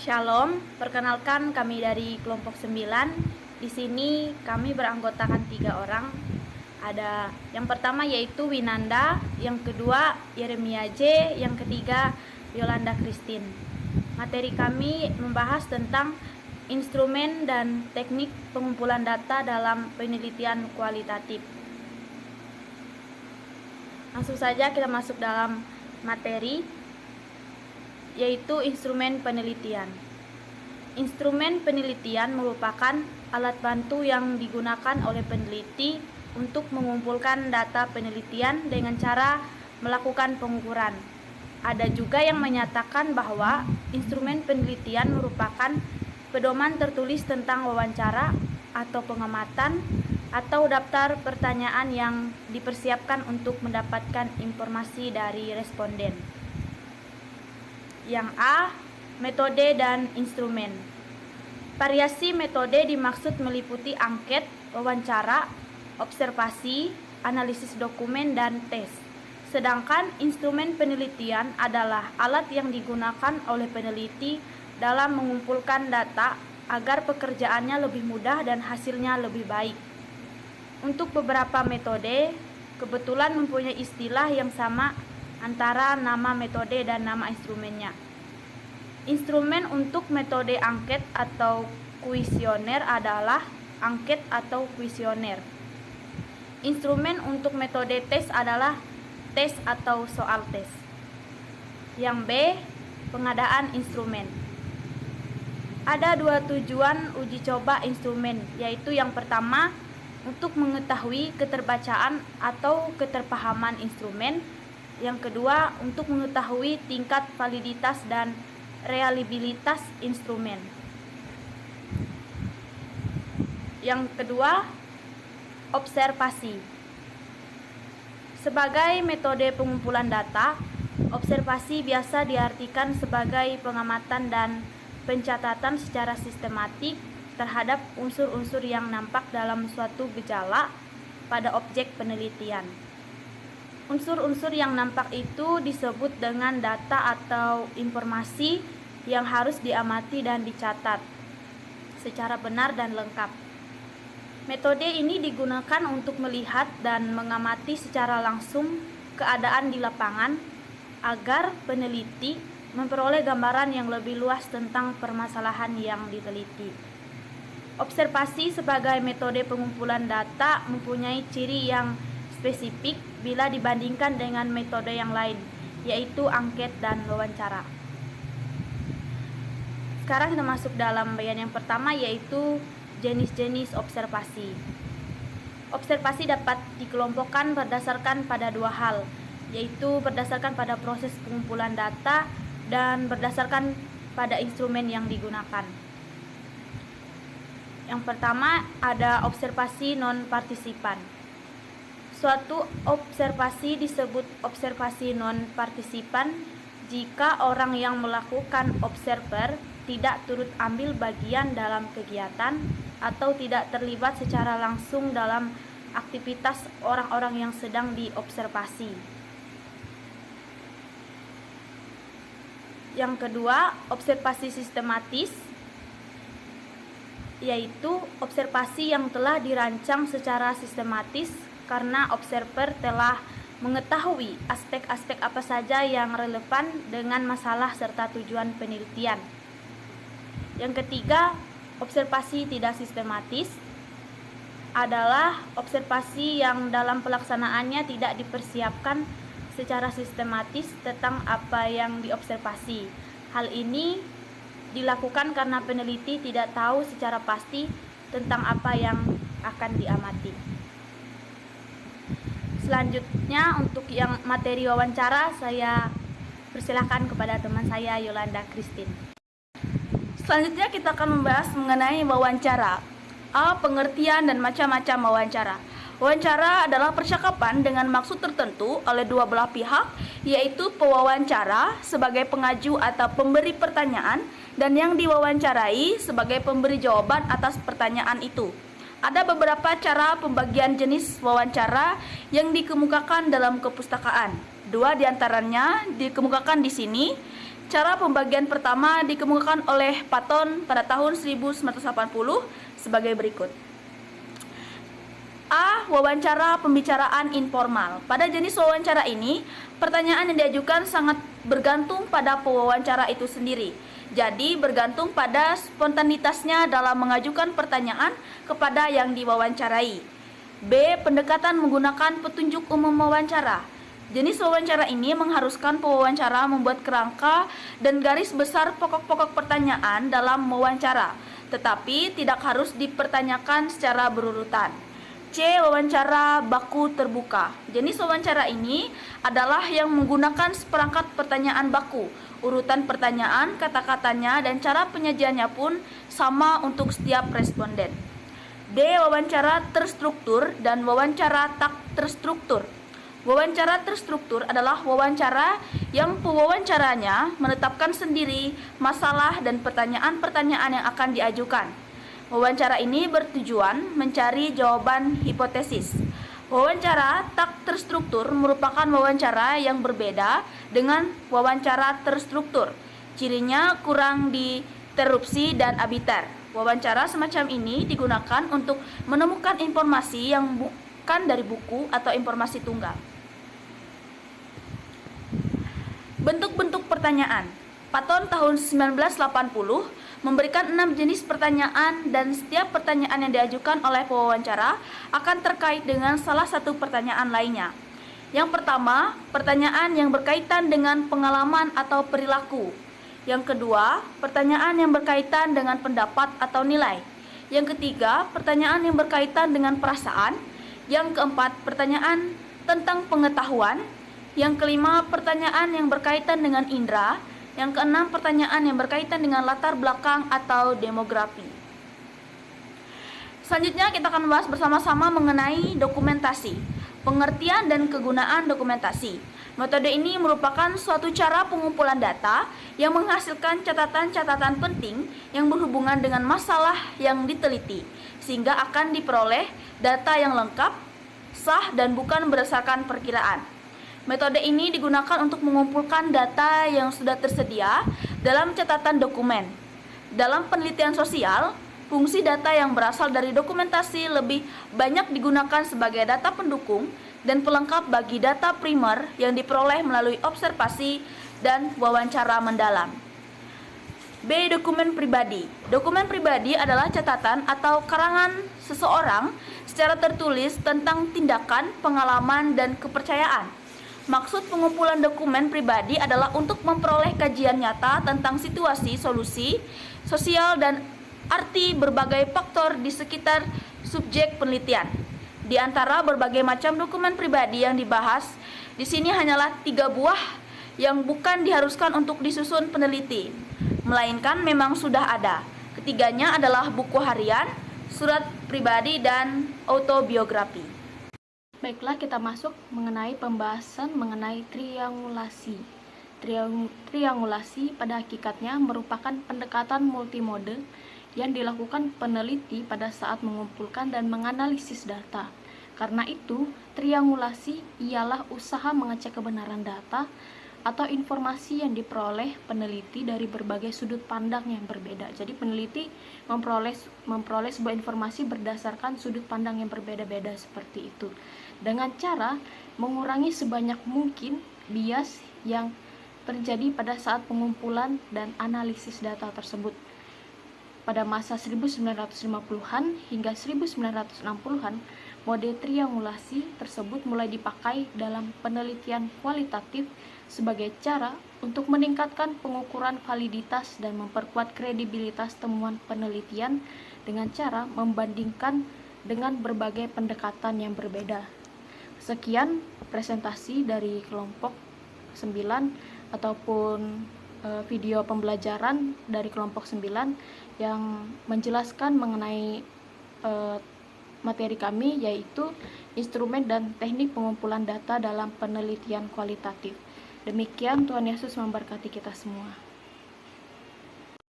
Shalom, perkenalkan kami dari kelompok 9. Di sini kami beranggotakan 3 orang. Ada yang pertama yaitu Winanda, yang kedua Yeremia J, yang ketiga Yolanda Christine. Materi kami membahas tentang instrumen dan teknik pengumpulan data dalam penelitian kualitatif. Langsung saja kita masuk dalam materi, yaitu instrumen penelitian. Instrumen penelitian merupakan alat bantu yang digunakan oleh peneliti untuk mengumpulkan data penelitian dengan cara melakukan pengukuran. Ada juga yang menyatakan bahwa instrumen penelitian merupakan pedoman tertulis tentang wawancara atau pengamatan atau daftar pertanyaan yang dipersiapkan untuk mendapatkan informasi dari responden. Yang A, metode dan instrumen. Variasi metode dimaksud meliputi angket, wawancara, observasi, analisis dokumen, dan tes. Sedangkan instrumen penelitian adalah alat yang digunakan oleh peneliti dalam mengumpulkan data agar pekerjaannya lebih mudah dan hasilnya lebih baik. Untuk beberapa metode, kebetulan mempunyai istilah yang sama antara nama metode dan nama instrumennya. Instrumen untuk metode angket atau kuesioner adalah angket atau kuesioner. Instrumen untuk metode tes adalah tes atau soal tes. Yang B, pengadaan instrumen. Ada 2 tujuan uji coba instrumen, yaitu yang pertama untuk mengetahui keterbacaan atau keterpahaman instrumen. Yang kedua, untuk mengetahui tingkat validitas dan reliabilitas instrumen. Yang kedua, observasi. Sebagai metode pengumpulan data, observasi biasa diartikan sebagai pengamatan dan pencatatan secara sistematik terhadap unsur-unsur yang nampak dalam suatu gejala pada objek penelitian. Unsur-unsur yang nampak itu disebut dengan data atau informasi yang harus diamati dan dicatat secara benar dan lengkap. Metode ini digunakan untuk melihat dan mengamati secara langsung keadaan di lapangan agar peneliti memperoleh gambaran yang lebih luas tentang permasalahan yang diteliti. Observasi sebagai metode pengumpulan data mempunyai ciri yang spesifik bila dibandingkan dengan metode yang lain, yaitu angket dan wawancara. Sekarang kita masuk dalam bagian yang pertama, yaitu jenis-jenis observasi. Observasi dapat dikelompokkan berdasarkan pada 2 hal, yaitu berdasarkan pada proses pengumpulan data dan berdasarkan pada instrumen yang digunakan. Yang pertama ada observasi non-partisipan. Suatu observasi disebut observasi non-partisipan jika orang yang melakukan observer tidak turut ambil bagian dalam kegiatan atau tidak terlibat secara langsung dalam aktivitas orang-orang yang sedang diobservasi. Yang kedua, observasi sistematis, yaitu observasi yang telah dirancang secara sistematis karena observer telah mengetahui aspek-aspek apa saja yang relevan dengan masalah serta tujuan penelitian. Yang ketiga, observasi tidak sistematis adalah observasi yang dalam pelaksanaannya tidak dipersiapkan secara sistematis tentang apa yang diobservasi. Hal ini dilakukan karena peneliti tidak tahu secara pasti tentang apa yang akan diamati. Selanjutnya untuk yang materi wawancara, saya persilakan kepada teman saya Yolanda Christine. Selanjutnya kita akan membahas mengenai wawancara. A. Pengertian dan macam-macam wawancara. Wawancara adalah percakapan dengan maksud tertentu oleh dua belah pihak, yaitu pewawancara sebagai pengaju atau pemberi pertanyaan dan yang diwawancarai sebagai pemberi jawaban atas pertanyaan itu. Ada beberapa cara pembagian jenis wawancara yang dikemukakan dalam kepustakaan. 2 diantaranya dikemukakan di sini, Cara pembagian pertama dikemukakan oleh Patton pada tahun 1980 sebagai berikut. A. Wawancara pembicaraan informal. Pada jenis wawancara ini, pertanyaan yang diajukan sangat bergantung pada pewawancara itu sendiri. Jadi, bergantung pada spontanitasnya dalam mengajukan pertanyaan kepada yang diwawancarai. B. Pendekatan menggunakan petunjuk umum wawancara. Jenis wawancara ini mengharuskan pewawancara membuat kerangka dan garis besar pokok-pokok pertanyaan dalam wawancara, tetapi tidak harus dipertanyakan secara berurutan. C. Wawancara baku terbuka. Jenis wawancara ini adalah yang menggunakan seperangkat pertanyaan baku. Urutan pertanyaan, kata-katanya, dan cara penyajiannya pun sama untuk setiap responden. D. Wawancara terstruktur dan wawancara tak terstruktur. Wawancara terstruktur adalah wawancara yang pewawancaranya menetapkan sendiri masalah dan pertanyaan-pertanyaan yang akan diajukan. Wawancara ini bertujuan mencari jawaban hipotesis. Wawancara tak terstruktur merupakan wawancara yang berbeda dengan wawancara terstruktur. Cirinya kurang diterupsi dan arbiter. Wawancara semacam ini digunakan untuk menemukan informasi yang bukan dari buku atau informasi tunggal. Bentuk-bentuk pertanyaan. Patton tahun 1980 memberikan 6 jenis pertanyaan dan setiap pertanyaan yang diajukan oleh pewawancara akan terkait dengan salah satu pertanyaan lainnya. Yang pertama, pertanyaan yang berkaitan dengan pengalaman atau perilaku. Yang kedua, pertanyaan yang berkaitan dengan pendapat atau nilai. Yang ketiga, pertanyaan yang berkaitan dengan perasaan. Yang keempat, pertanyaan tentang pengetahuan. Yang kelima, pertanyaan yang berkaitan dengan indera. Yang keenam, pertanyaan yang berkaitan dengan latar belakang atau demografi. Selanjutnya kita akan membahas bersama-sama mengenai dokumentasi, pengertian dan kegunaan dokumentasi. Metode ini merupakan suatu cara pengumpulan data yang menghasilkan catatan-catatan penting yang berhubungan dengan masalah yang diteliti, sehingga akan diperoleh data yang lengkap, sah, dan bukan berdasarkan perkiraan. Metode ini digunakan untuk mengumpulkan data yang sudah tersedia dalam catatan dokumen. Dalam penelitian sosial, fungsi data yang berasal dari dokumentasi lebih banyak digunakan sebagai data pendukung dan pelengkap bagi data primer yang diperoleh melalui observasi dan wawancara mendalam. B. Dokumen pribadi. Dokumen pribadi adalah catatan atau karangan seseorang secara tertulis tentang tindakan, pengalaman, dan kepercayaan. Maksud pengumpulan dokumen pribadi adalah untuk memperoleh kajian nyata tentang situasi, solusi, sosial, dan arti berbagai faktor di sekitar subjek penelitian. Di antara berbagai macam dokumen pribadi yang dibahas, di sini hanyalah 3 buah yang bukan diharuskan untuk disusun peneliti, melainkan memang sudah ada. Ketiganya adalah buku harian, surat pribadi, dan autobiografi. Baiklah, kita masuk mengenai pembahasan mengenai triangulasi. Triangulasi pada hakikatnya merupakan pendekatan multimode yang dilakukan peneliti pada saat mengumpulkan dan menganalisis data. Karena itu, triangulasi ialah usaha mengecek kebenaran data atau informasi yang diperoleh peneliti dari berbagai sudut pandang yang berbeda. Jadi peneliti memperoleh sebuah informasi berdasarkan sudut pandang yang berbeda-beda seperti itu, dengan cara mengurangi sebanyak mungkin bias yang terjadi pada saat pengumpulan dan analisis data tersebut. Pada masa 1950-an hingga 1960-an, mode triangulasi tersebut mulai dipakai dalam penelitian kualitatif sebagai cara untuk meningkatkan pengukuran validitas dan memperkuat kredibilitas temuan penelitian dengan cara membandingkan dengan berbagai pendekatan yang berbeda. Sekian presentasi dari kelompok 9 ataupun video pembelajaran dari kelompok 9 yang menjelaskan mengenai materi kami, yaitu instrumen dan teknik pengumpulan data dalam penelitian kualitatif. Demikian, Tuhan Yesus memberkati kita semua.